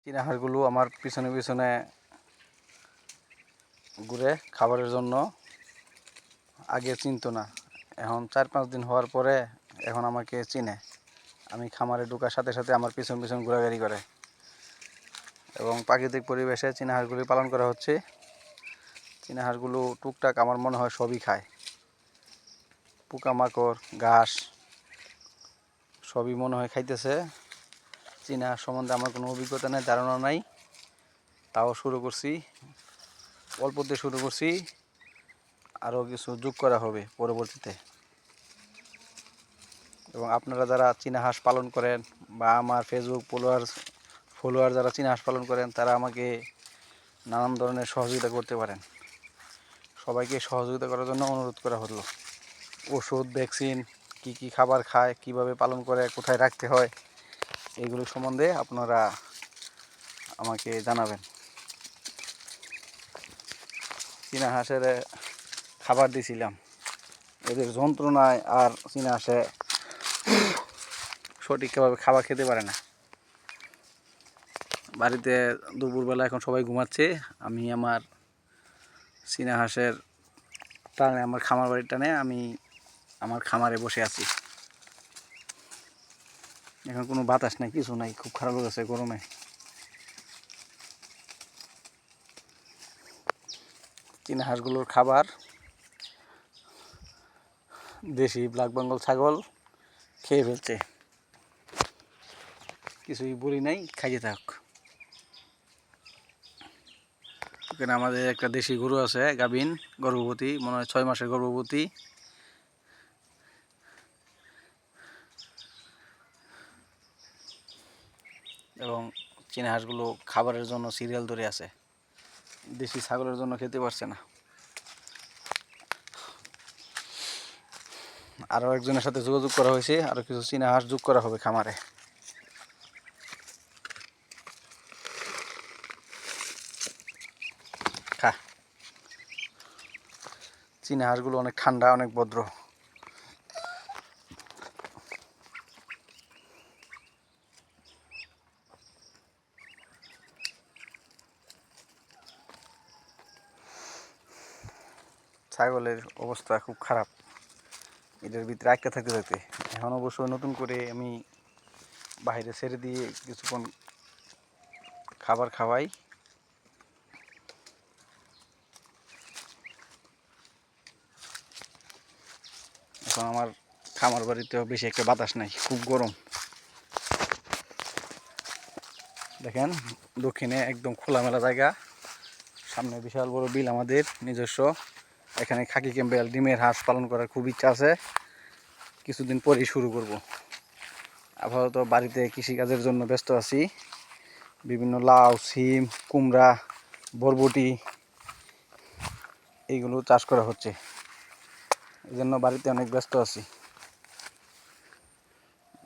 চীনা হাঁসগুলো আমার পিছনে পিছনে ঘুরে খাবারের জন্য। আগে চিনতো না, এখন 4-5 দিন হওয়ার পরে এখন আমাকে চিনে। আমি খামারে ঢোকার সাথে সাথে আমার পিছন পিছন ঘোরাঘুরি করে এবং প্রাকৃতিক পরিবেশে চীনা হাঁসগুলি পালন করা হচ্ছে। চীনা হাঁসগুলো টুকটাক আমার মনে হয় সবই খায়, পোকামাকড়, ঘাস সবই মনে হয় খাইতেছে। চীনা হাঁস সম্বন্ধে আমার কোনো অভিজ্ঞতা নেই, ধারণা নাই, তাও শুরু করছি, অল্পতে শুরু করছি, আরও কিছু যোগ করা হবে পরবর্তীতে। এবং আপনারা যারা চীনা হাঁস পালন করেন বা আমার ফেসবুক ফলোয়ার যারা চীনা হাঁস পালন করেন, তারা আমাকে নানান ধরনের সহযোগিতা করতে পারেন। সবাইকে সহযোগিতা করার জন্য অনুরোধ করা হলো। ওষুধ, ভ্যাকসিন, কি কি খাবার খায়, কিভাবে পালন করে, কোথায় রাখতে হয়, এইগুলো সম্বন্ধে আপনারা আমাকে জানাবেন। চীনা হাঁসের খাবার দিয়েছিলাম, এদের যন্ত্রণায় আর চীনা হাঁসে সঠিকভাবে খাবার খেতে পারে না। বাড়িতে দুপুরবেলা এখন সবাই ঘুমাচ্ছে, আমি আমার চীনা হাঁসের টানে, আমার খামার বাড়ির টানে আমি আমার খামারে বসে আছি। এখন কোনো বাতাস নাই, কিছু নাই, খুব খারাপ লাগছে গরমে। চীনা হাঁসগুলোর খাবার দেশি ব্ল্যাক বেঙ্গল ছাগল খেয়ে ফেলছে, কিছুই বলি নাই, খাইয়ে থাক। এখানে আমাদের একটা দেশি গরু আছে, গাভিন, গর্ভবতী, মনে হয় 6 মাসের গর্ভবতী। এবং চীনা হাঁসগুলো খাবারের জন্য সিরিয়াল ধরে আছে, দেশি ছাগলের জন্য খেতে পারছে না। আরও একজনের সাথে যোগাযোগ করা হয়েছে, আরও কিছু চীনা হাঁস যোগ করা হবে খামারে। খা, চীনা হাঁসগুলো অনেক ঠান্ডা, অনেক ভদ্র। ছাগলের অবস্থা খুব খারাপ, এদের ভিতরে আটকে থাকতে থাকতে। এখন অবশ্য নতুন করে আমি বাইরে ছেড়ে দিয়ে কিছুক্ষণ খাবার খাওয়াই। এখন আমার খামার বাড়িতেও বেশি একটা বাতাস নাই, খুব গরম। দেখেন দক্ষিণে একদম খোলামেলা জায়গা, সামনে বিশাল বড় বিল আমাদের নিজস্ব। এখানে খাকি ক্যাম্বেল, ডিমের হাঁস পালন করার খুব ইচ্ছা আছে, কিছুদিন পরেই শুরু করব। আপাতত বাড়িতে কৃষিকাজের জন্য ব্যস্ত আছি, বিভিন্ন লাউ, সিম, কুমড়া, বরবটি এইগুলো চাষ করা হচ্ছে, এই জন্য বাড়িতে অনেক ব্যস্ত আছি।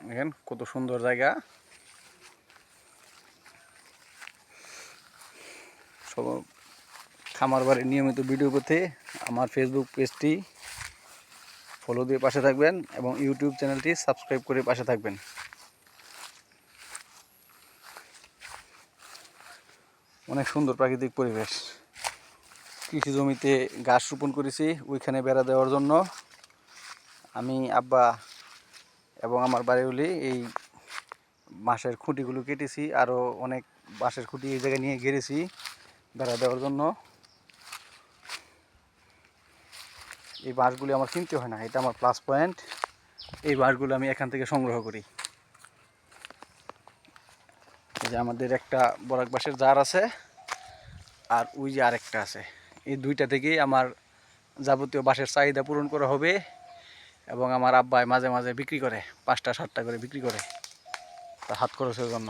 দেখেন কত সুন্দর জায়গা। সব খামার বাড়ির নিয়মিত ভিডিও করতে আমার ফেসবুক পেজটি ফলো দিয়ে পাশে থাকবেন এবং ইউটিউব চ্যানেলটি সাবস্ক্রাইব করে পাশে থাকবেন। অনেক সুন্দর প্রাকৃতিক পরিবেশ। কৃষি জমিতে ঘাস রোপণ করেছি, ওইখানে বেড়া দেওয়ার জন্য আমি, আব্বা এবং আমার বাড়িওয়ালি এই বাঁশের খুঁটিগুলো কেটেছি, আরও অনেক বাঁশের খুঁটি এই জায়গায় নিয়ে গেড়েছি বেড়া দেওয়ার জন্য। এই বাঁশগুলি আমার কিনতে হয় না, এটা আমার প্লাস পয়েন্ট। এই বাঁশগুলো আমি এখান থেকে সংগ্রহ করি। এই যে আমাদের একটা বরাক বাঁশের জার আছে, আর ওই যে আরেকটা আছে, এই দুইটা থেকেই আমার যাবতীয় বাঁশের চাহিদা পূরণ করা হবে। এবং আমার আব্বাই মাঝে মাঝে বিক্রি করে, 5টা-7টা করে বিক্রি করে তার হাত খরচের জন্য।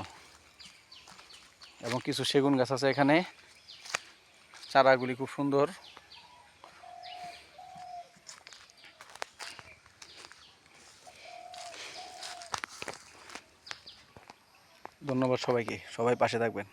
এবং কিছু সেগুন গাছ আছে এখানে, চারাগুলি খুব সুন্দর। ধন্যবাদ সবাইকে, সবাই পাশে থাকবেন।